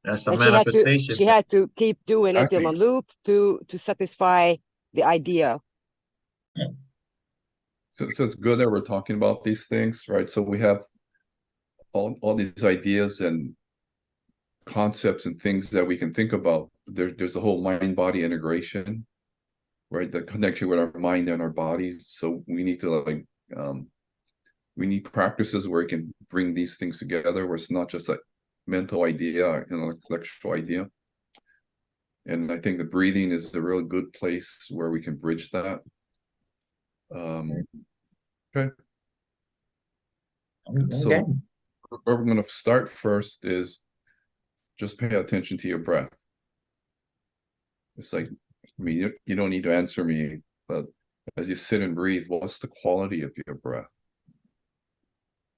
That's the manifestation. She had to keep doing it in a loop to satisfy the idea. So it's good that we're talking about these things, right? So we have all these ideas and concepts and things that we can think about. There's a whole mind-body integration, right? The connection with our mind and our body. So we need to we need practices where we can bring these things together, where it's not just a mental idea, an intellectual idea. And I think the breathing is a really good place where we can bridge that. Okay. So where we're going to start first is just pay attention to your breath. It's like, I mean, you don't need to answer me, but as you sit and breathe, what's the quality of your breath?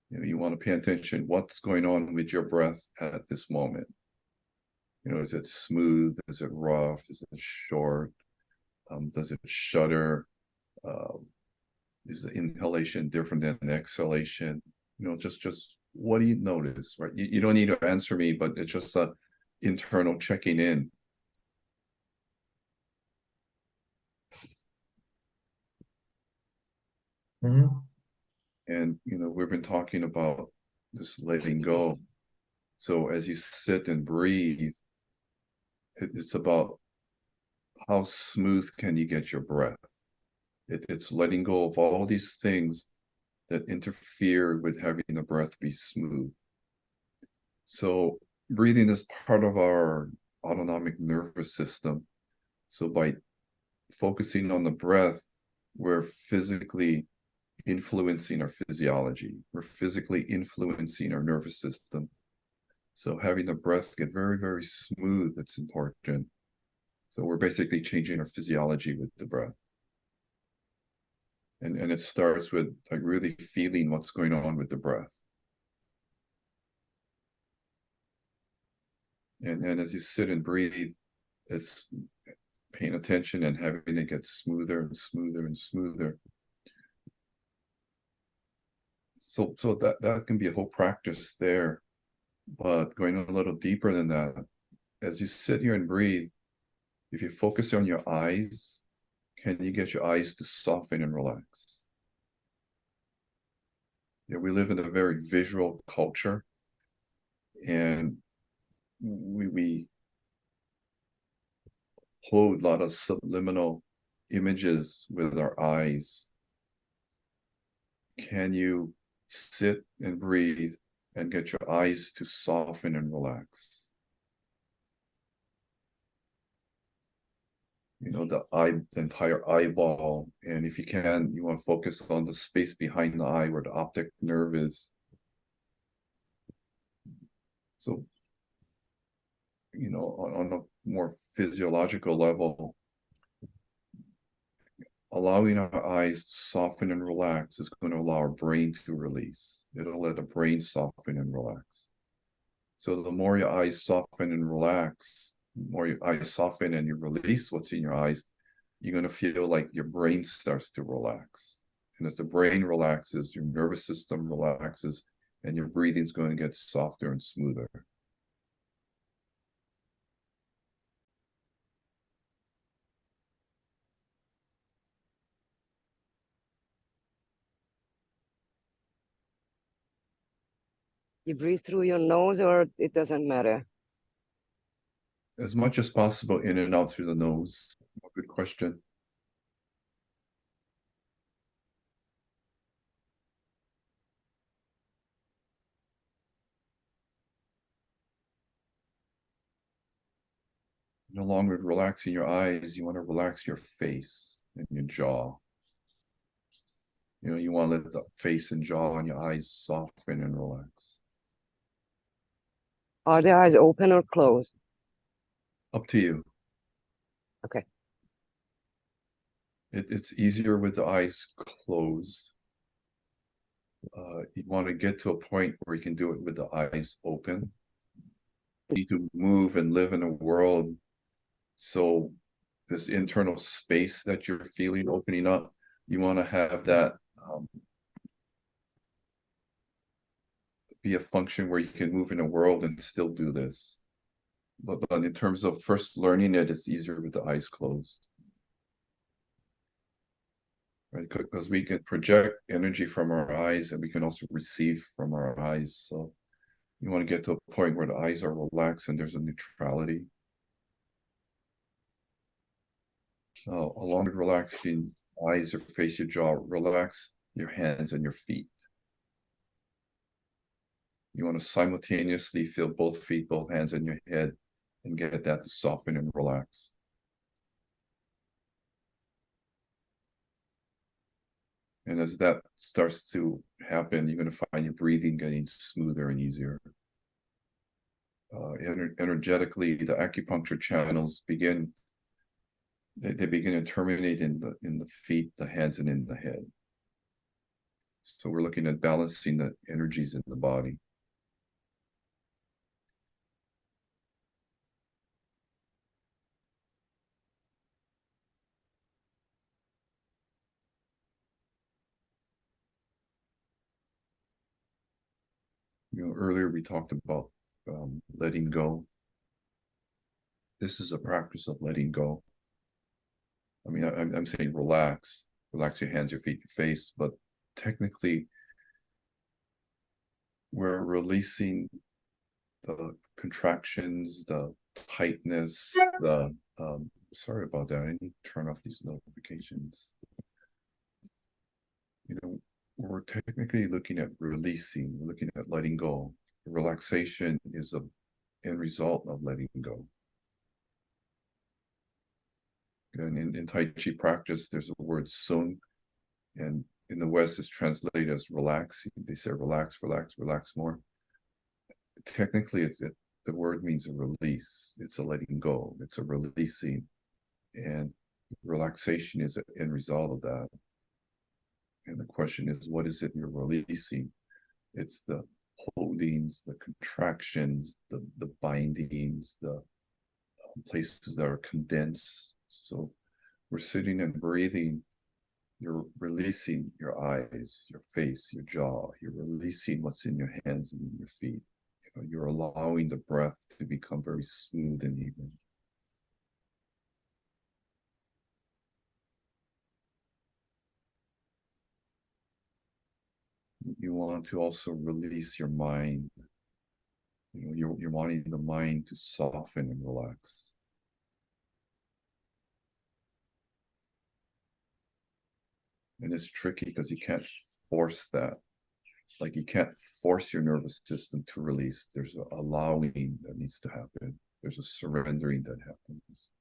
You know, you want to pay attention. What's going on with your breath at this moment? You know, is it smooth? Is it rough? Is it short? Does it shudder? Is the inhalation different than the exhalation? You know, just what do you notice, right? You don't need to answer me, but it's just a internal checking in. And, you know, we've been talking about this letting go. So as you sit and breathe, it's about how smooth can you get your breath. It's letting go of all these things that interfere with having the breath be smooth. So breathing is part of our autonomic nervous system. So by focusing on the breath, we're physically influencing our physiology. We're physically influencing our nervous system. So having the breath get very, very smooth, it's important. So we're basically changing our physiology with the breath. And it starts with like really feeling what's going on with the breath. And as you sit and breathe, it's paying attention and having it get smoother and smoother and smoother. So that can be a whole practice there. But going a little deeper than that, as you sit here and breathe, if you focus on your eyes, can you get your eyes to soften and relax? Yeah, we live in a very visual culture, and we hold a lot of subliminal images with our eyes. Can you sit and breathe and get your eyes to soften and relax? You know, the entire eyeball. And if you can, you want to focus on the space behind the eye where the optic nerve is. So, you know, on a more physiological level, allowing our eyes to soften and relax is going to allow our brain to release. It'll let the brain soften and relax. So the more your eyes soften and relax, the more your eyes soften and you release what's in your eyes, you're going to feel like your brain starts to relax. And as the brain relaxes, your nervous system relaxes, and your breathing is going to get softer and smoother. You breathe through your nose, or it doesn't matter? As much as possible, in and out through the nose. Good question. No longer relaxing your eyes, you want to relax your face and your jaw. You know, you want to let the face and jaw and your eyes soften and relax. Are the eyes open or closed? Up to you. Okay. It's easier with the eyes closed. You want to get to a point where you can do it with the eyes open. You need to move and live in a world. So this internal space that you're feeling opening up, you want to have that be a function where you can move in a world and still do this. But in terms of first learning it, it's easier with the eyes closed. Right? Because we can project energy from our eyes and we can also receive from our eyes. So you want to get to a point where the eyes are relaxed and there's a neutrality. Along with relaxing eyes or face, your jaw, relax your hands and your feet. You want to simultaneously feel both feet, both hands, and your head, and get that to soften and relax. And as that starts to happen, you're going to find your breathing getting smoother and easier. Energetically, the acupuncture channels begin. They begin to terminate in the feet, the hands, and in the head. So we're looking at balancing the energies in the body. You know, earlier we talked about letting go. This is a practice of letting go. I mean, I'm saying relax your hands, your feet, your face, but technically we're releasing the contractions, the tightness, the sorry about that. I need to turn off these notifications. You know, we're technically looking at releasing, we're looking at letting go. Relaxation is a end result of letting go. And in Tai Chi practice, there's a word sung, and in the West it's translated as relax. They say relax, relax, relax more. Technically, the word means a release. It's a letting go. It's a releasing. And relaxation is an end result of that. And the question is, what is it you're releasing? It's the holdings, the contractions, the bindings, the places that are condensed. So we're sitting and breathing. You're releasing your eyes, your face, your jaw. You're releasing what's in your hands and in your feet. You know, you're allowing the breath to become very smooth and even. You want to also release your mind. You know, you're wanting the mind to soften and relax. And it's tricky because you can't force that. Like you can't force your nervous system to release. There's a allowing that needs to happen. There's a surrendering that happens.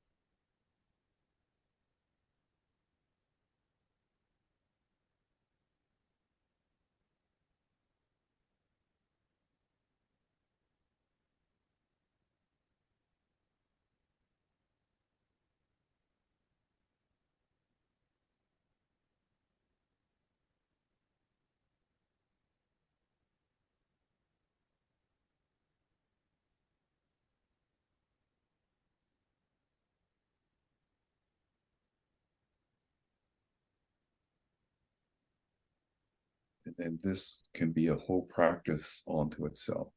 And this can be a whole practice onto itself.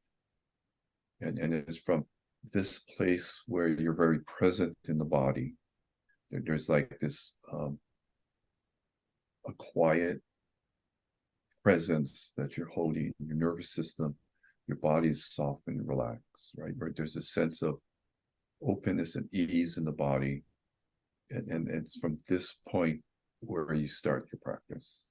And it's from this place where you're very present in the body. There's like this a quiet presence that you're holding. Your nervous system, your body is soft and relaxed, right? There's a sense of openness and ease in the body. And it's from this point where you start your practice.